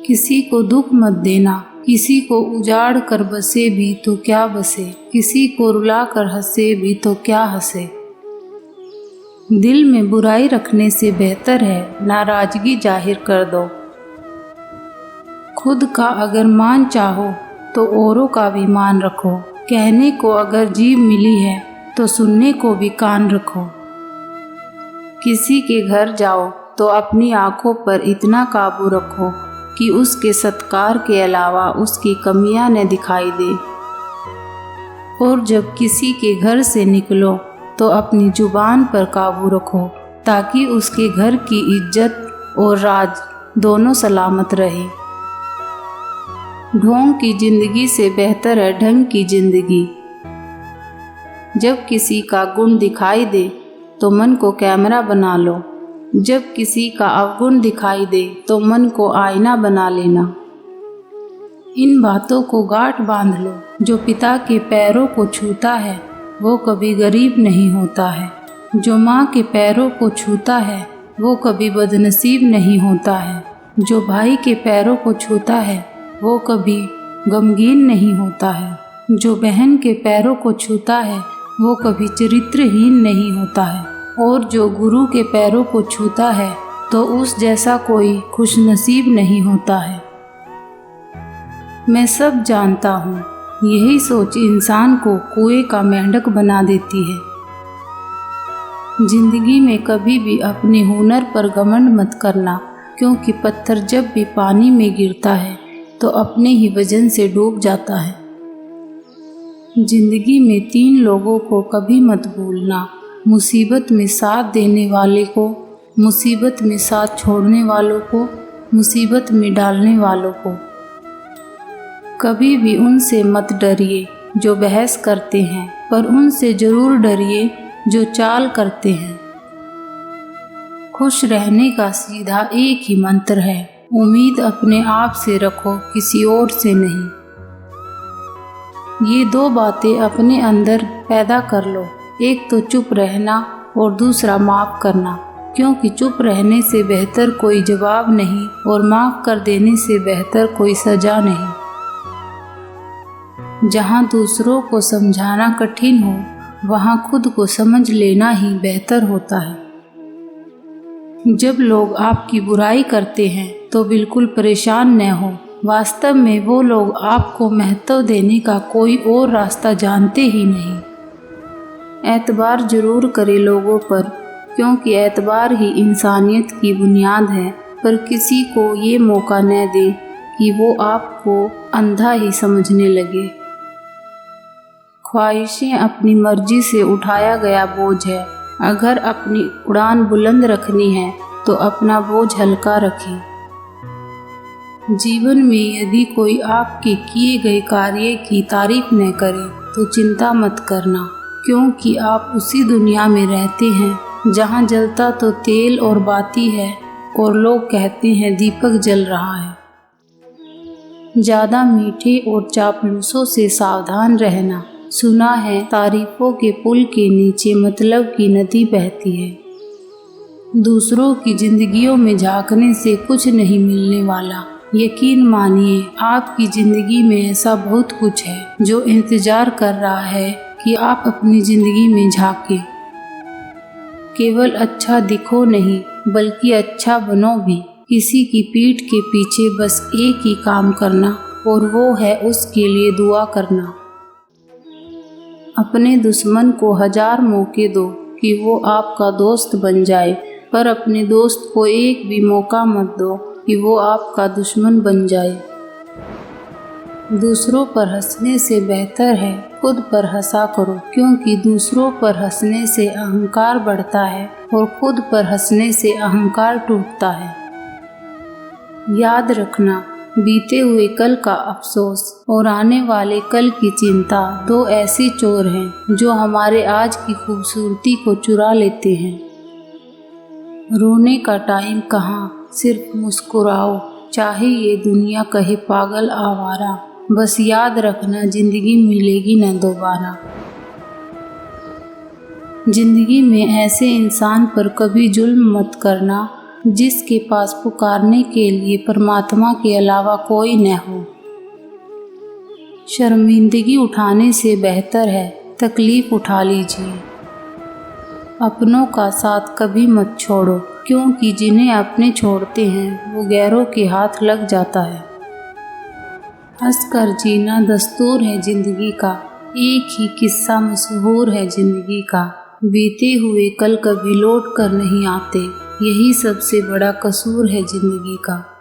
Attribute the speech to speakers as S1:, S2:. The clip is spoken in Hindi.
S1: किसी को दुख मत देना, किसी को उजाड़ कर बसे भी तो क्या बसे, किसी को रुला कर हंसे भी तो क्या हंसे। दिल में बुराई रखने से बेहतर है नाराजगी जाहिर कर दो। खुद का अगर मान चाहो तो औरों का भी मान रखो। कहने को अगर जीभ मिली है तो सुनने को भी कान रखो। किसी के घर जाओ तो अपनी आंखों पर इतना काबू रखो कि उसके सत्कार के अलावा उसकी कमियां न दिखाई दे। और जब किसी के घर से निकलो तो अपनी जुबान पर काबू रखो ताकि उसके घर की इज्जत और राज दोनों सलामत रहे। ढोंग की जिंदगी से बेहतर है ढंग की जिंदगी। जब किसी का गुण दिखाई दे तो मन को कैमरा बना लो, जब किसी का अवगुण दिखाई दे तो मन को आईना बना लेना। इन बातों को गांठ बांध लो, जो पिता के पैरों को छूता है वो कभी गरीब नहीं होता है। जो माँ के पैरों को छूता है वो कभी बदनसीब नहीं होता है। जो भाई के पैरों को छूता है वो कभी गमगीन नहीं होता है। जो बहन के पैरों को छूता है वो कभी चरित्रहीन नहीं होता है। और जो गुरु के पैरों को छूता है तो उस जैसा कोई खुशनसीब नहीं होता है। मैं सब जानता हूँ, यही सोच इंसान को कुएं का मेंढक बना देती है। जिंदगी में कभी भी अपने हुनर पर घमंड मत करना, क्योंकि पत्थर जब भी पानी में गिरता है तो अपने ही वजन से डूब जाता है। जिंदगी में 3 लोगों को कभी मत भूलना, मुसीबत में साथ देने वाले को, मुसीबत में साथ छोड़ने वालों को, मुसीबत में डालने वालों को। कभी भी उनसे मत डरिए जो बहस करते हैं, पर उनसे ज़रूर डरिए जो चाल करते हैं। खुश रहने का सीधा एक ही मंत्र है, उम्मीद अपने आप से रखो, किसी और से नहीं। ये 2 बातें अपने अंदर पैदा कर लो, एक तो चुप रहना और दूसरा माफ़ करना, क्योंकि चुप रहने से बेहतर कोई जवाब नहीं और माफ़ कर देने से बेहतर कोई सज़ा नहीं। जहाँ दूसरों को समझाना कठिन हो वहाँ खुद को समझ लेना ही बेहतर होता है। जब लोग आपकी बुराई करते हैं तो बिल्कुल परेशान न हो, वास्तव में वो लोग आपको महत्व देने का कोई और रास्ता जानते ही नहीं। एतबार जरूर करें लोगों पर, क्योंकि एतबार ही इंसानियत की बुनियाद है, पर किसी को ये मौका न दे कि वो आपको अंधा ही समझने लगे। ख्वाहिशें अपनी मर्जी से उठाया गया बोझ है, अगर अपनी उड़ान बुलंद रखनी है तो अपना बोझ हल्का रखें। जीवन में यदि कोई आपके किए गए कार्य की तारीफ न करे तो चिंता मत करना, क्योंकि आप उसी दुनिया में रहते हैं जहाँ जलता तो तेल और बाती है और लोग कहते हैं दीपक जल रहा है। ज़्यादा मीठे और चापलूसों से सावधान रहना, सुना है तारीफों के पुल के नीचे मतलब की नदी बहती है। दूसरों की जिंदगियों में झांकने से कुछ नहीं मिलने वाला, यकीन मानिए आपकी ज़िंदगी में ऐसा बहुत कुछ है जो इंतज़ार कर रहा है कि आप अपनी ज़िंदगी में झांकें। केवल अच्छा दिखो नहीं बल्कि अच्छा बनो भी। किसी की पीठ के पीछे बस एक ही काम करना और वो है उसके लिए दुआ करना। अपने दुश्मन को 1000 मौके दो कि वो आपका दोस्त बन जाए, पर अपने दोस्त को एक भी मौका मत दो कि वो आपका दुश्मन बन जाए। दूसरों पर हंसने से बेहतर है खुद पर हंसा करो, क्योंकि दूसरों पर हंसने से अहंकार बढ़ता है और खुद पर हंसने से अहंकार टूटता है। याद रखना, बीते हुए कल का अफसोस और आने वाले कल की चिंता 2 ऐसे चोर हैं जो हमारे आज की खूबसूरती को चुरा लेते हैं। रोने का टाइम कहाँ, सिर्फ मुस्कुराओ, चाहे ये दुनिया कहे पागल आवारा। बस याद रखना जिंदगी मिलेगी न दोबारा। जिंदगी में ऐसे इंसान पर कभी जुल्म मत करना जिसके पास पुकारने के लिए परमात्मा के अलावा कोई न हो। शर्मिंदगी उठाने से बेहतर है तकलीफ उठा लीजिए। अपनों का साथ कभी मत छोड़ो, क्योंकि जिन्हें अपने छोड़ते हैं वो गैरों के हाथ लग जाता है। हंसकर जीना दस्तूर है जिंदगी का, एक ही किस्सा मशहूर है जिंदगी का। बीते हुए कल कभी लौट कर नहीं आते, यही सबसे बड़ा कसूर है जिंदगी का।